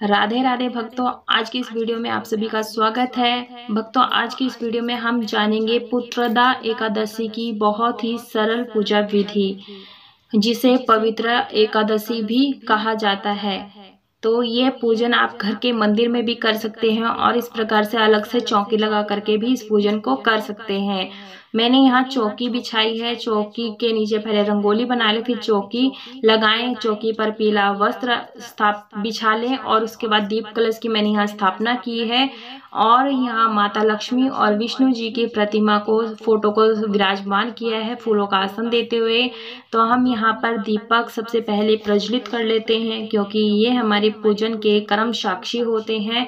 राधे राधे भक्तों, आज की इस वीडियो में आप सभी का स्वागत है। भक्तों, आज की इस वीडियो में हम जानेंगे पुत्रदा एकादशी की बहुत ही सरल पूजा विधि, जिसे पवित्र एकादशी भी कहा जाता है। तो ये पूजन आप घर के मंदिर में भी कर सकते हैं और इस प्रकार से अलग से चौकी लगा करके भी इस पूजन को कर सकते हैं। मैंने यहाँ चौकी बिछाई है। चौकी के नीचे पहले रंगोली बना ले, फिर चौकी लगाएं। चौकी पर पीला वस्त्र बिछा लें और उसके बाद दीप कलश की मैंने यहाँ स्थापना की है और यहाँ माता लक्ष्मी और विष्णु जी की प्रतिमा को, फोटो को विराजमान किया है फूलों का आसन देते हुए। तो हम यहाँ पर दीपक सबसे पहले प्रज्वलित कर लेते हैं, क्योंकि ये हमारे पूजन के कर्म साक्षी होते हैं।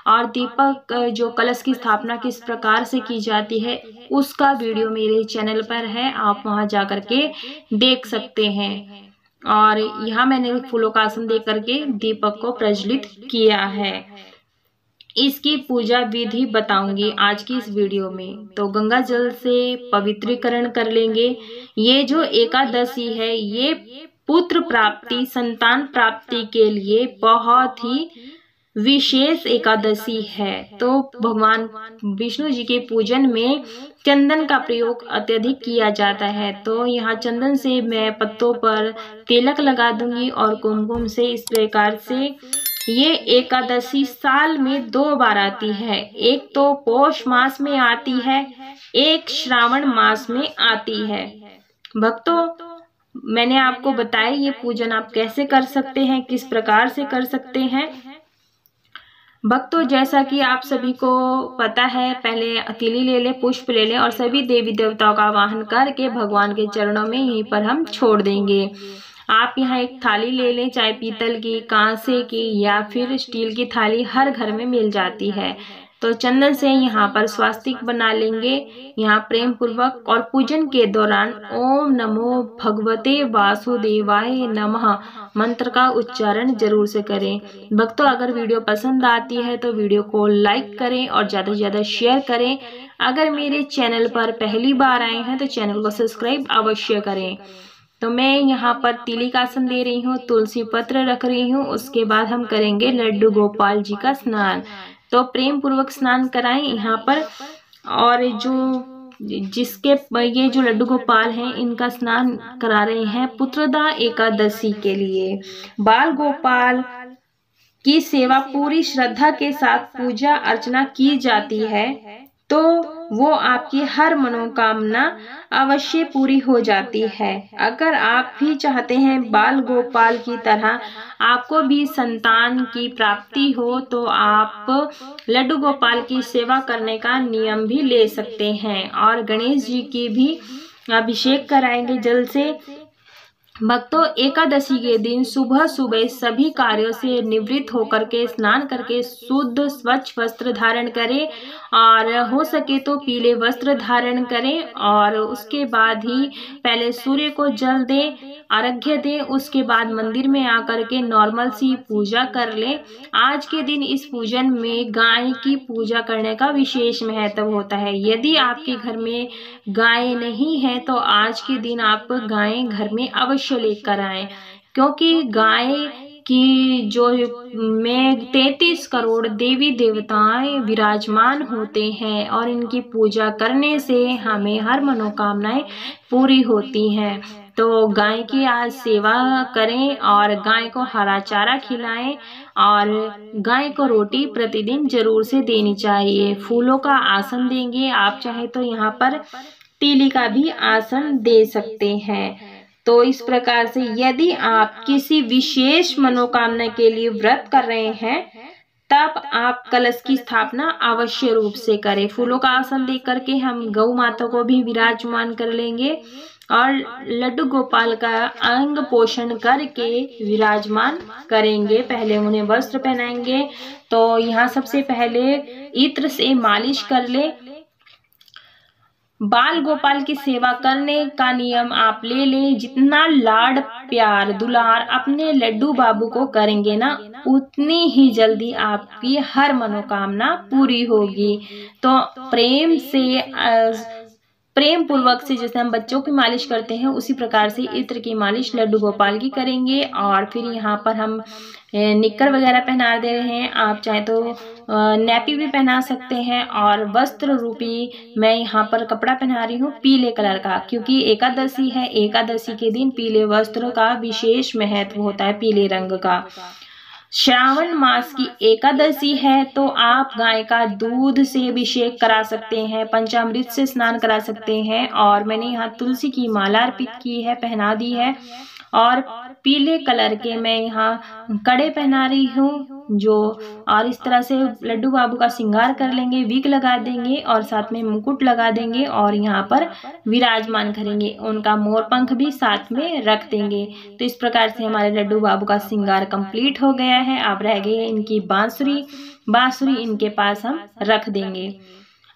और दीपक जो कलश की स्थापना किस प्रकार से की जाती है उसका वीडियो मेरे चैनल पर है, आप वहां जा करके देख सकते हैं। और यहाँ मैंने फूलों का आसन दे करके दीपक को प्रज्वलित किया है। इसकी पूजा विधि बताऊंगी आज की इस वीडियो में। तो गंगा जल से पवित्रीकरण कर लेंगे। ये जो एकादशी है ये पुत्र प्राप्ति, संतान प्राप्ति के लिए बहुत ही विशेष एकादशी है। तो भगवान विष्णु जी के पूजन में चंदन का प्रयोग अत्यधिक किया जाता है। तो यहाँ चंदन से मैं पत्तों पर तिलक लगा दूंगी और कुमकुम से। इस प्रकार से ये एकादशी साल में 2 बार आती है। एक तो पौष मास में आती है, एक श्रावण मास में आती है। भक्तों, मैंने आपको बताया ये पूजन आप कैसे कर सकते हैं, किस प्रकार से कर सकते हैं। भक्तों, जैसा कि आप सभी को पता है, पहले तिली ले ले, पुष्प ले ले और सभी देवी देवताओं का आवाहन करके भगवान के चरणों में यहीं पर हम छोड़ देंगे। आप यहाँ एक थाली ले लें, चाहे पीतल की, कांसे की या फिर स्टील की थाली हर घर में मिल जाती है। तो चंदन से यहाँ पर स्वास्तिक बना लेंगे यहाँ प्रेम पूर्वक। और पूजन के दौरान ओम नमो भगवते वासुदेवाय नमः मंत्र का उच्चारण जरूर से करें। भक्तों, अगर वीडियो पसंद आती है तो वीडियो को लाइक करें और ज़्यादा से ज़्यादा शेयर करें। अगर मेरे चैनल पर पहली बार आए हैं तो चैनल को सब्सक्राइब अवश्य करें। तो मैं यहाँ पर तिली का आसन दे रही हूँ, तुलसी पत्र रख रही हूँ। उसके बाद हम करेंगे लड्डू गोपाल जी का स्नान। तो प्रेम पूर्वक स्नान कराएं यहाँ पर। और ये जो लड्डू गोपाल हैं इनका स्नान करा रहे हैं पुत्रदा एकादशी के लिए। बाल गोपाल की सेवा पूरी श्रद्धा के साथ पूजा अर्चना की जाती है, तो वो आपकी हर मनोकामना अवश्य पूरी हो जाती है। अगर आप भी चाहते हैं बाल गोपाल की तरह आपको भी संतान की प्राप्ति हो, तो आप लड्डू गोपाल की सेवा करने का नियम भी ले सकते हैं। और गणेश जी की भी अभिषेक कराएंगे जल से। भक्तों, एकादशी के दिन सुबह सुबह सभी कार्यों से निवृत्त होकर के स्नान करके शुद्ध स्वच्छ वस्त्र धारण करें और हो सके तो पीले वस्त्र धारण करें। और उसके बाद ही पहले सूर्य को जल दें, अर्घ्य दें। उसके बाद मंदिर में आकर के नॉर्मल सी पूजा कर लें। आज के दिन इस पूजन में गाय की पूजा करने का विशेष महत्व होता है। यदि आपके घर में गाय नहीं है तो आज के दिन आप गाय घर में अवश्य लेकर आएं, क्योंकि गाय की जो में 33 करोड़ देवी देवताएं विराजमान होते हैं और इनकी पूजा करने से हमें हर मनोकामनाएं पूरी होती हैं। तो गाय की आज सेवा करें और गाय को हरा चारा खिलाएं और गाय को रोटी प्रतिदिन जरूर से देनी चाहिए। फूलों का आसन देंगे। आप चाहे तो यहाँ पर तीली का भी आसन दे सकते हैं। तो इस प्रकार से यदि आप किसी विशेष मनोकामना के लिए व्रत कर रहे हैं तब आप कलश की स्थापना अवश्य रूप से करें। फूलों का आसन दे करके हम गौ माता को भी विराजमान कर लेंगे और लड्डू गोपाल का अंग पोषण करके विराजमान करेंगे। पहले उन्हें वस्त्र पहनाएंगे। तो यहाँ सबसे पहले इत्र से मालिश कर ले। बाल गोपाल की सेवा करने का नियम आप ले लें। जितना लाड प्यार दुलार अपने लड्डू बाबू को करेंगे ना, उतनी ही जल्दी आपकी हर मनोकामना पूरी होगी। तो प्रेम से प्रेम पूर्वक से जैसे हम बच्चों की मालिश करते हैं उसी प्रकार से इत्र की मालिश लड्डू गोपाल की करेंगे। और फिर यहाँ पर हम निक्कर वगैरह पहना दे रहे हैं। आप चाहे तो नैपी भी पहना सकते हैं। और वस्त्र रूपी मैं यहाँ पर कपड़ा पहना रही हूँ पीले कलर का, क्योंकि एकादशी है। एकादशी के दिन पीले वस्त्र का विशेष महत्व होता है, पीले रंग का। श्रावण मास की एकादशी है तो आप गाय का दूध से अभिषेक करा सकते हैं, पंचामृत से स्नान करा सकते हैं। और मैंने यहाँ तुलसी की माला अर्पित की है, पहना दी है। और पीले कलर के मैं यहाँ कड़े पहना रही हूँ जो, और इस तरह से लड्डू बाबू का श्रृंगार कर लेंगे, विग लगा देंगे और साथ में मुकुट लगा देंगे और यहाँ पर विराजमान करेंगे। उनका मोर पंख भी साथ में रख देंगे। तो इस प्रकार से हमारे लड्डू बाबू का श्रृंगार कंप्लीट हो गया है। अब रह गई है इनकी बांसुरी इनके पास हम रख देंगे।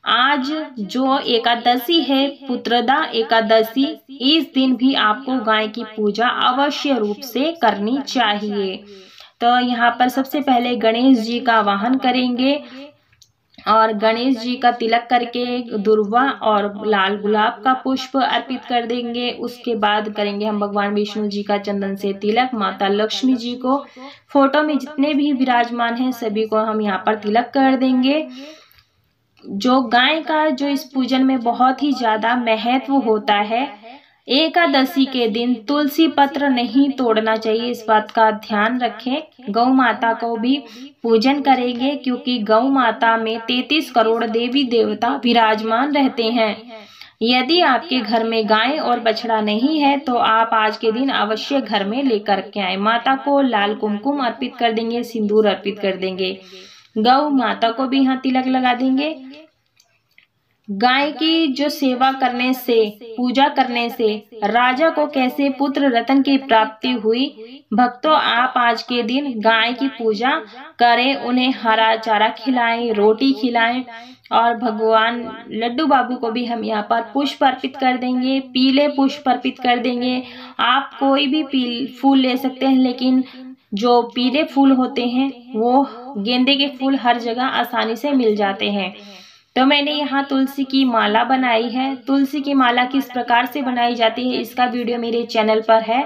आज जो एकादशी है पुत्रदा एकादशी, इस दिन भी आपको गाय की पूजा अवश्य रूप से करनी चाहिए। तो यहाँ पर सबसे पहले गणेश जी का वाहन करेंगे और गणेश जी का तिलक करके दुर्वा और लाल गुलाब का पुष्प अर्पित कर देंगे। उसके बाद करेंगे हम भगवान विष्णु जी का चंदन से तिलक, माता लक्ष्मी जी को, फोटो में जितने भी विराजमान हैं सभी को हम यहाँ पर तिलक कर देंगे। जो गाय का जो इस पूजन में बहुत ही ज्यादा महत्व होता है, एकादशी के दिन तुलसी पत्र नहीं तोड़ना चाहिए, इस बात का ध्यान रखें। गौ माता को भी पूजन करेंगे क्योंकि गौ माता में 33 करोड़ देवी देवता विराजमान रहते हैं। यदि आपके घर में गाय और बछड़ा नहीं है तो आप आज के दिन अवश्य घर में लेकर के आए। माता को लाल कुमकुम अर्पित कर देंगे, सिंदूर अर्पित कर देंगे। गौ माता को भी यहाँ तिलक लगा देंगे। गाय की जो सेवा करने से, पूजा करने से राजा को कैसे पुत्र रत्न की प्राप्ति हुई। भक्तों, आप आज के दिन गाय की पूजा करें, उन्हें हरा चारा खिलाएं, रोटी खिलाएं। और भगवान लड्डू बाबू को भी हम यहाँ पर पुष्प अर्पित कर देंगे, पीले पुष्प अर्पित कर देंगे। आप कोई भी फूल ले सकते हैं, लेकिन जो पीले फूल होते हैं वो गेंदे के फूल हर जगह आसानी से मिल जाते हैं। तो मैंने यहाँ तुलसी की माला बनाई है। तुलसी की माला किस प्रकार से बनाई जाती है इसका वीडियो मेरे चैनल पर है,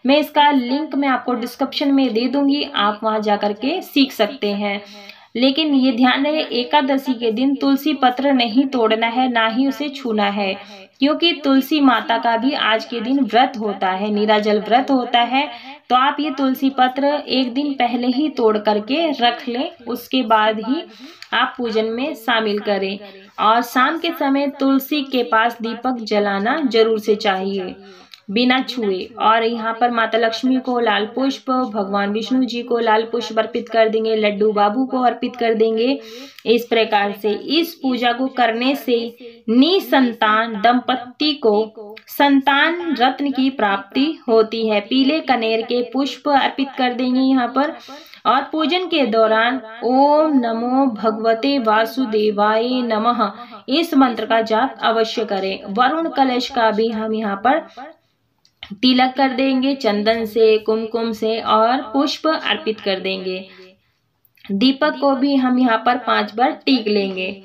मैं इसका लिंक मैं आपको डिस्क्रिप्शन में दे दूंगी, आप वहां जाकर के सीख सकते हैं। लेकिन ये ध्यान रहे, एकादशी के दिन तुलसी पत्र नहीं तोड़ना है, ना ही उसे छूना है, क्योंकि तुलसी माता का भी आज के दिन व्रत होता है, नीराजल व्रत होता है। तो आप ये तुलसी पत्र एक दिन पहले ही तोड़ करके रख लें, उसके बाद ही आप पूजन में शामिल करें। और शाम के समय तुलसी के पास दीपक जलाना जरूर से चाहिए बिना छुए। और यहाँ पर माता लक्ष्मी को लाल पुष्प, भगवान विष्णु जी को लाल पुष्प अर्पित कर देंगे, लड्डू बाबू को अर्पित कर देंगे। इस प्रकार से इस पूजा को करने से निसंतान दंपति को संतान रत्न की प्राप्ति होती है। पीले कनेर के पुष्प अर्पित कर देंगे यहाँ पर। और पूजन के दौरान ओम नमो भगवते वासुदेवाय नमः इस मंत्र का जाप अवश्य करें। वरुण कलश का भी हम यहाँ पर तिलक कर देंगे, चंदन से, कुमकुम से और पुष्प अर्पित कर देंगे। दीपक को भी हम यहाँ पर 5 बार टीक लेंगे।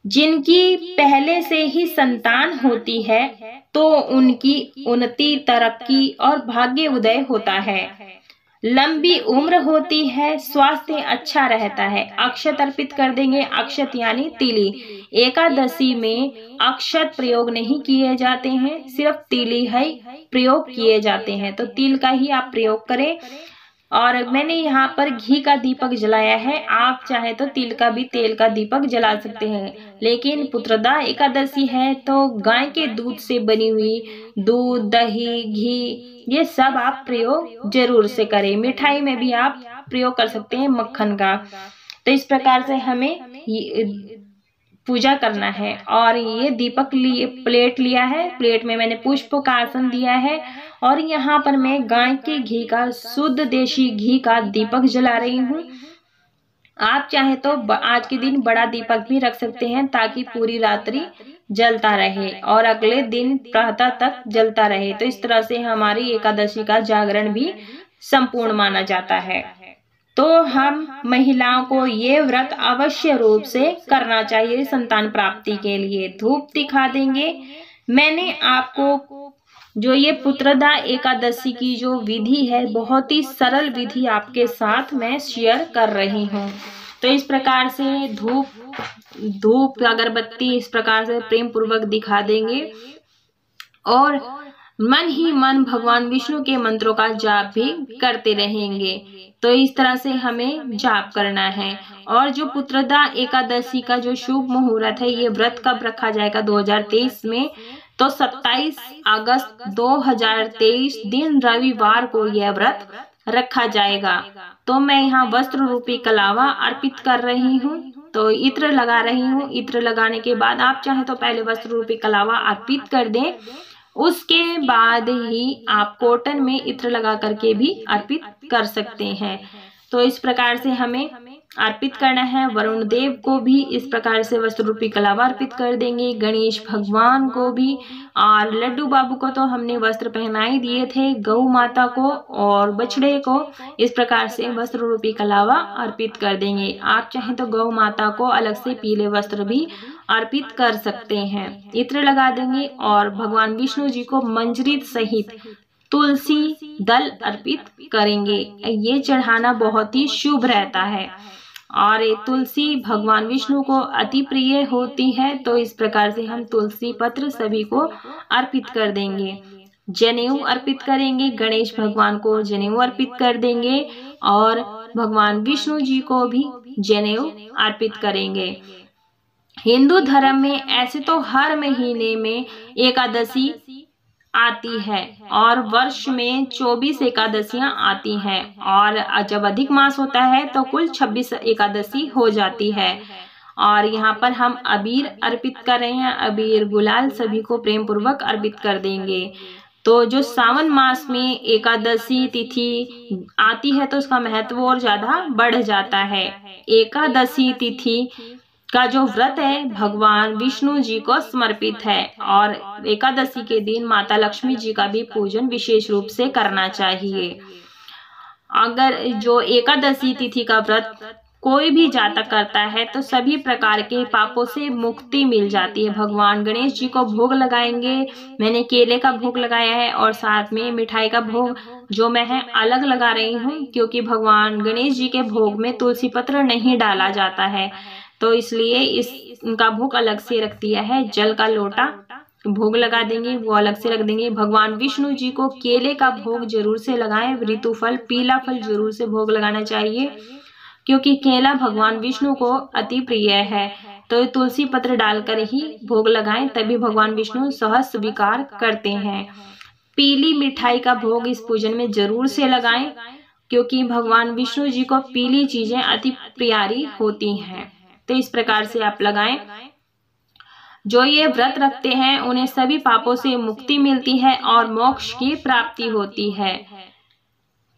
जिनकी पहले से ही संतान होती है तो उनकी उन्नति, तरक्की और भाग्य उदय होता है, लंबी उम्र होती है, स्वास्थ्य अच्छा रहता है। अक्षत अर्पित कर देंगे, अक्षत यानी तिली। एकादशी में अक्षत प्रयोग नहीं किए जाते हैं, सिर्फ तिली ही प्रयोग किए जाते हैं, तो तिल का ही आप प्रयोग करें। और मैंने यहाँ पर घी का दीपक जलाया है, आप चाहे तो तिल का भी, तेल का दीपक जला सकते हैं। लेकिन पुत्रदा एकादशी है तो गाय के दूध से बनी हुई दूध, दही, घी ये सब आप प्रयोग जरूर से करें। मिठाई में भी आप प्रयोग कर सकते हैं मक्खन का। तो इस प्रकार से हमें पूजा करना है। और ये दीपक प्लेट लिया है, प्लेट में मैंने पुष्प का आसन दिया है और यहाँ पर मैं गाय के घी का, शुद्ध देशी घी का दीपक जला रही हूँ। आप चाहे तो आज के दिन बड़ा दीपक भी रख सकते हैं ताकि पूरी रात्रि जलता रहे और अगले दिन प्रातः तक जलता रहे। तो इस तरह से हमारी एकादशी का जागरण भी संपूर्ण माना जाता है। तो हम महिलाओं को ये व्रत अवश्य रूप से करना चाहिए संतान प्राप्ति के लिए। धूप दिखा देंगे। मैंने आपको जो ये पुत्रदा एकादशी की जो विधि है, बहुत ही सरल विधि आपके साथ मैं शेयर कर रही हूँ। तो इस प्रकार से धूप अगरबत्ती इस प्रकार से प्रेम पूर्वक दिखा देंगे और मन ही मन भगवान विष्णु के मंत्रों का जाप भी करते रहेंगे। तो इस तरह से हमें जाप करना है। और जो पुत्रदा एकादशी का जो शुभ मुहूर्त है, ये व्रत कब रखा जाएगा 2023 में, तो 27 अगस्त 2023 दिन रविवार को यह व्रत रखा जाएगा। तो मैं यहाँ वस्त्र रूपी कलावा अर्पित कर रही हूँ। तो इत्र लगा रही हूँ। इत्र लगाने के बाद आप चाहे तो पहले वस्त्र रूपी कलावा अर्पित कर दें, उसके बाद ही आप कॉटन में इत्र लगा करके भी अर्पित कर सकते हैं। तो इस प्रकार से हमें अर्पित करना है। वरुण देव को भी इस प्रकार से वस्त्र रूपी कलावा अर्पित कर देंगे, गणेश भगवान को भी, और लड्डू बाबू को तो हमने वस्त्र पहनाई दिए थे, गौ माता को और बछड़े को इस प्रकार से वस्त्र रूपी कलावा अर्पित कर देंगे। आप चाहें तो गौ माता को अलग से पीले वस्त्र भी अर्पित कर सकते हैं। इत्र लगा देंगे और भगवान विष्णु जी को मंजरी सहित तुलसी दल अर्पित करेंगे। ये चढ़ाना बहुत ही शुभ रहता है और ये तुलसी भगवान विष्णु को अति प्रिय होती है। तो इस प्रकार से हम तुलसी पत्र सभी को अर्पित कर देंगे। जनेऊ अर्पित करेंगे, गणेश भगवान को जनेऊ अर्पित कर देंगे और भगवान विष्णु जी को भी जनेऊ अर्पित करेंगे। हिंदू धर्म में ऐसे तो हर महीने में एकादशी आती है और वर्ष में 24 एकादशियां आती हैं और जब अधिक मास होता है तो कुल 26 एकादशी हो जाती है। और यहाँ पर हम अबीर अर्पित कर रहे हैं, अबीर गुलाल सभी को प्रेम पूर्वक अर्पित कर देंगे। तो जो सावन मास में एकादशी तिथि आती है तो उसका महत्व और ज्यादा बढ़ जाता है। एकादशी तिथि का जो व्रत है भगवान विष्णु जी को समर्पित है और एकादशी के दिन माता लक्ष्मी जी का भी पूजन विशेष रूप से करना चाहिए। अगर जो एकादशी तिथि का व्रत कोई भी जातक करता है तो सभी प्रकार के पापों से मुक्ति मिल जाती है। भगवान गणेश जी को भोग लगाएंगे। मैंने केले का भोग लगाया है और साथ में मिठाई का भोग जो मैं है अलग लगा रही हूँ, क्योंकि भगवान गणेश जी के भोग में तुलसी पत्र नहीं डाला जाता है, तो इसलिए इनका भोग अलग से रख दिया है। जल का लोटा भोग लगा देंगे, वो अलग से रख देंगे। भगवान विष्णु जी को केले का भोग जरूर से लगाएं। ऋतु फल, पीला फल जरूर से भोग लगाना चाहिए, क्योंकि केला भगवान विष्णु को अति प्रिय है। तो तुलसी पत्र डालकर ही भोग लगाएं, तभी भगवान विष्णु सहज स्वीकार करते हैं। पीली मिठाई का भोग इस पूजन में जरूर से लगाएं, क्योंकि भगवान विष्णु जी को पीली चीजें अति प्यारी होती हैं। तो इस प्रकार से आप लगाएं। जो ये व्रत रखते हैं उन्हें सभी पापों से मुक्ति मिलती है और मोक्ष की प्राप्ति होती है।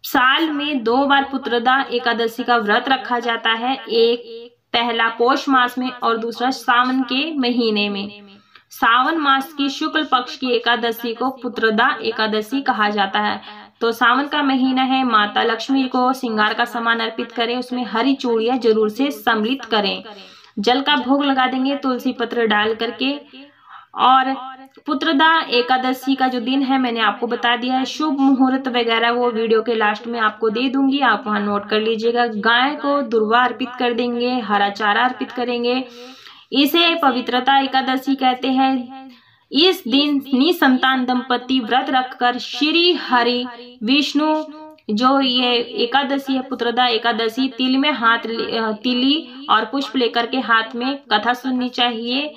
साल में 2 बार पुत्रदा एकादशी का व्रत रखा जाता है, एक पहला पौष मास में और दूसरा सावन के महीने में। सावन मास की शुक्ल पक्ष की एकादशी को पुत्रदा एकादशी कहा जाता है। तो सावन का महीना है, माता लक्ष्मी को श्रृंगार का सामान अर्पित करें, उसमें हरी चूड़ियां जरूर से सम्मिलित करें। जल का भोग लगा देंगे तुलसी पत्र डाल करके। और पुत्रदा एकादशी का जो दिन है मैंने आपको बता दिया है। शुभ मुहूर्त वगैरह वो वीडियो के लास्ट में आपको दे दूंगी, आप वहां नोट कर लीजिएगा। गाय को दुर्वा अर्पित कर देंगे, हरा चारा अर्पित करेंगे। इसे पवित्रता एकादशी कहते हैं। इस दिन निसंतान दंपति व्रत रखकर श्री हरि विष्णु, जो ये एकादशी है पुत्रदा एकादशी, तिली और पुष्प लेकर के हाथ में कथा सुननी चाहिए।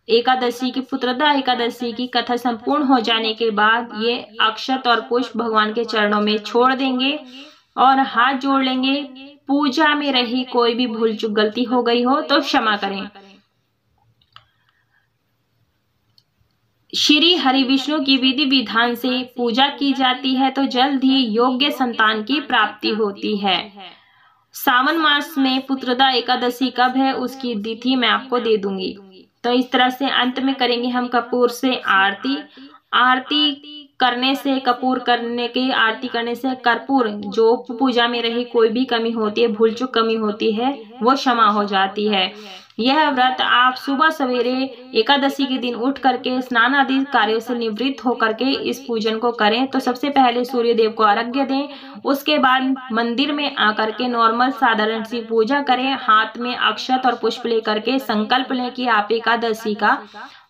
एकादशी की पुत्रदा एकादशी की कथा संपूर्ण हो जाने के बाद ये अक्षत और पुष्प भगवान के चरणों में छोड़ देंगे और हाथ जोड़ लेंगे। पूजा में रही कोई भी भूल चूक गलती हो गई हो तो क्षमा करें। श्री हरि विष्णु की विधि विधान से पूजा की जाती है तो जल्द ही योग्य संतान की प्राप्ति होती है। सावन मास में पुत्रदा एकादशी कब है उसकी तिथि मैं आपको दे दूंगी। तो इस तरह से अंत में करेंगे हम कपूर से आरती। आरती करने से, कपूर करने की आरती करने से कर्पूर जो पूजा में रही कोई भी कमी होती है, भूल चूक कमी होती है, वो क्षमा हो जाती है। यह व्रत आप सुबह सवेरे एकादशी के दिन उठ करके स्नान आदि कार्यों से निवृत्त होकर के इस पूजन को करें। तो सबसे पहले सूर्य देव को अर्घ्य दें, उसके बाद मंदिर में आकर के नॉर्मल साधारण सी पूजा करें। हाथ में अक्षत और पुष्प लेकर के संकल्प लें कि आप एकादशी का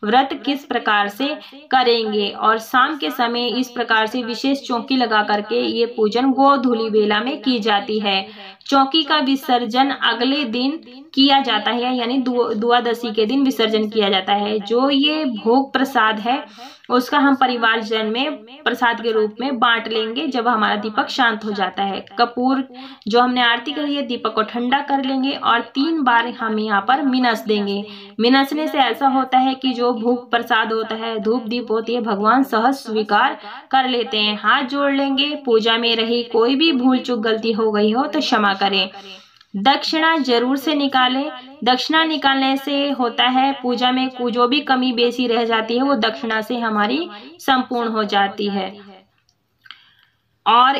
व्रत किस प्रकार से करेंगे, और शाम के समय इस प्रकार से विशेष चौकी लगा करके ये पूजन गोधूली बेला में की जाती है। चौकी का विसर्जन अगले दिन किया जाता है, यानी द्वादशी के दिन विसर्जन किया जाता है। जो ये भोग प्रसाद है उसका हम परिवार जन में प्रसाद के रूप में बांट लेंगे जब हमारा दीपक शांत हो जाता है। कपूर जो हमने आरती करी है, दीपक को ठंडा कर लेंगे और 3 बार हम यहाँ पर मिनस देंगे। मिनसने से ऐसा होता है कि जो भोग प्रसाद होता है, धूप दीप होती है, भगवान सहज स्वीकार कर लेते हैं। हाथ जोड़ लेंगे, पूजा में रही कोई भी भूल चूक गलती हो गई हो तो क्षमा करें। दक्षिणा जरूर से निकालें। दक्षिणा निकालने से होता है पूजा में जो भी कमी बेसी रह जाती है वो दक्षिणा से हमारी संपूर्ण हो जाती है। और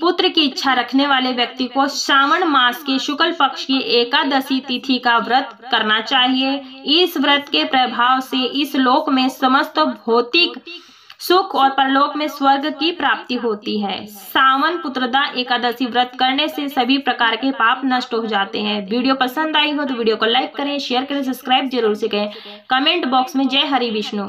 पुत्र की इच्छा रखने वाले व्यक्ति को श्रावण मास के शुक्ल पक्ष की एकादशी तिथि का व्रत करना चाहिए। इस व्रत के प्रभाव से इस लोक में समस्त भौतिक सुख और परलोक में स्वर्ग की प्राप्ति होती है। सावन पुत्रदा एकादशी व्रत करने से सभी प्रकार के पाप नष्ट हो जाते हैं। वीडियो पसंद आई हो तो वीडियो को लाइक करें, शेयर करें, सब्सक्राइब जरूर से करें। कमेंट बॉक्स में जय हरि विष्णु।